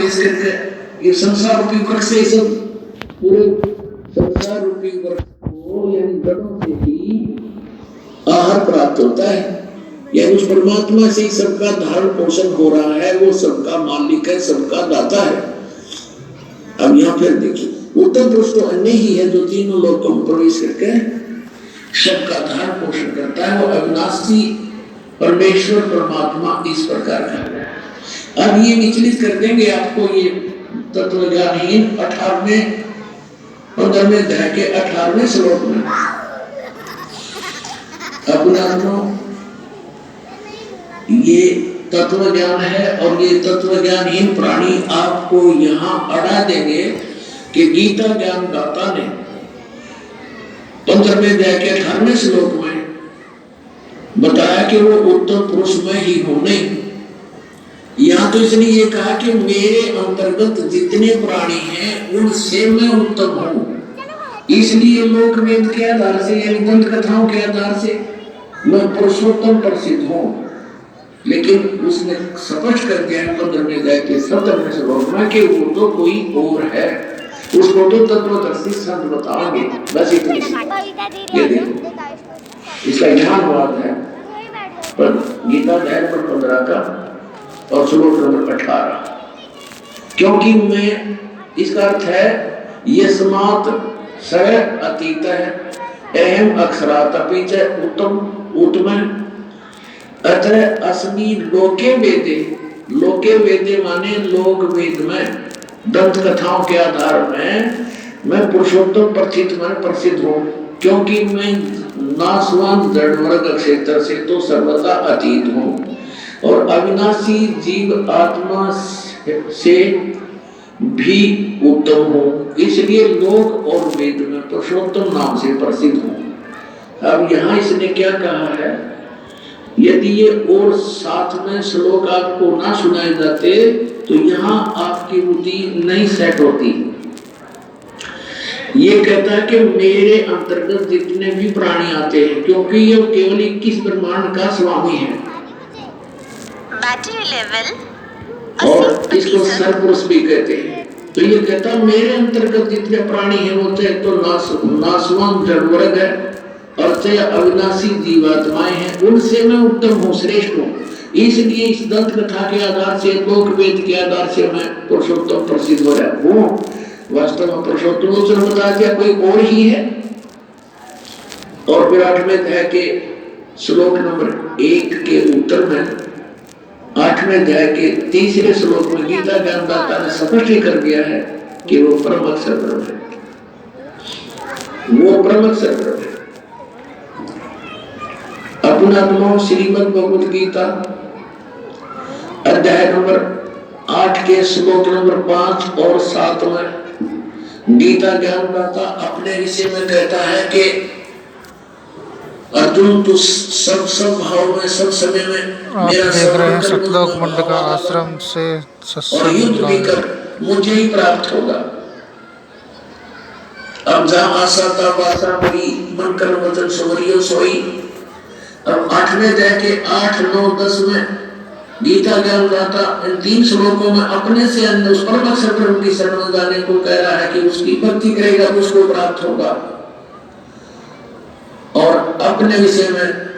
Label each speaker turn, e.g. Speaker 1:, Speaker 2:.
Speaker 1: प्रवेश करके ये संसार रूपी वृक्ष से सब पूरे संसार रूपी वृक्ष को यानी जड़ों से ही आहार प्राप्त होता है, यानी उस परमात्मा से ही सबका धारण पोषण हो रहा है, वो सबका मालिक है, सबका दाता है। अब यहाँ फिर देखिए उत्तर पुरुष तो अन्य ही है जो तीनों लोकों में प्रवेश करके सबका धारण पोषण करता है, वो अविनाशी परमेश्वर परमात्मा इस प्रकार का है। अब ये विचलित कर देंगे आपको ये तत्वज्ञानहीन 18वें 15वें अध्याय के 18वें श्लोक में। अपना ये तत्व ज्ञान है और ये तत्व ज्ञानहीन प्राणी आपको यहाँ अड़ा देंगे कि गीता ज्ञान दाता ने 15वें अध्याय के 18वें श्लोक में बताया कि वो उत्तम पुरुष में ही हो नहीं। यहाँ तो इसने ये कहा कि मेरे अंतर्गत जितने प्राणी हैं उनसे मैं उत्तम हूँ, इसलिए लोक वेद के आधार से यानी ग्रंथ कथाओं के आधार से मैं पुरुषोत्तम प्रसिद्ध हूँ। लेकिन उसने स्पष्ट कर दिया 15वें अध्याय के 17वें श्लोक में कि वो तो कोई और है, उसको तो तत्वदर्शी संत बताएंगे। बस इतनी ये देखो इसका यहाँ अनुवाद है पर गीता अध्याय नंबर 15 का और श्लोक नंबर 18। क्योंकि मैं इसका अर्थ है यस्मात् स अतीत अहम अक्षरात् च उत्तम उत्तम अत्र अस्मि लोके वेदे। लोके वेदे माने लोक वेद में दंत कथाओं के आधार में मैं पुरुषोत्तम प्रसिद्ध हूँ, क्योंकि मैं नासवान जड़ वर्ग क्षेत्र से तो सर्वथा अतीत हूँ और अविनाशी जीव आत्मा से भी उत्तम हूँ, इसलिए लोक और वेद में पुरुषोत्तम नाम से प्रसिद्ध हूँ। अब यहाँ इसने क्या कहा है, यदि ये और साथ में श्लोक आपको ना सुनाए जाते तो यहाँ आपकी बुद्धि नहीं सेट होती। ये कहता है कि मेरे अंतर्गत जितने भी प्राणी आते हैं, क्योंकि ये केवल 21 ब्रह्मांड का स्वामी है
Speaker 2: बैटरी लेवल
Speaker 1: और इसको सर्वपुरुष भी कहते हैं। तो ये कहता मेरे अंतर्गत जितने प्राणी हैं वो चाहे तो नासवान जड़ वर्ग है और चाहे अविनाशी जीवात्माएं हैं, उनसे मैं उत्तम हूँ, श्रेष्ठ हूँ। इसलिए इस दंत कथा के आधार से लोक वेद के आधार से मैं पुरुषोत्तम प्रसिद्ध हो रहा हूँ। वास्तव में पुरुषोत्तम उसने बता दिया कोई और ही है। और फिर 8वें अध्याय के श्लोक नंबर 1 के उत्तर में 8वें अध्याय के 3रे श्लोक में गीता ज्ञानदाता ने स्पष्ट कर दिया है कि वो परम अक्षर ब्रह्म है, वो परम अक्षर ब्रह्म है। अपना श्रीमद् भगवद गीता अध्याय नंबर 8 के श्लोक नंबर 5 और 7 में गीता ज्ञानदाता अपने विषय में कहता है कि अर्जुन तू सब भाव में सब समय में
Speaker 3: आप देख रहे हैं सतलोक मंड का आश्रम से
Speaker 1: और युद्ध भी कर मुझे ही प्राप्त होगा। अब जहाँ आशा था बासा बड़ी मन कर वचन सुमरियो सोई। अब 8वें अध्याय के 8, 9, 10 में गीता ज्ञानदाता इन 3 श्लोकों में अपने से अन्य उस परम अक्षर ब्रह्म की शरण जाने को कह रहा है कि उसकी भक्ति करेगा तो उसको प्राप्त होगा। और अपने विषय में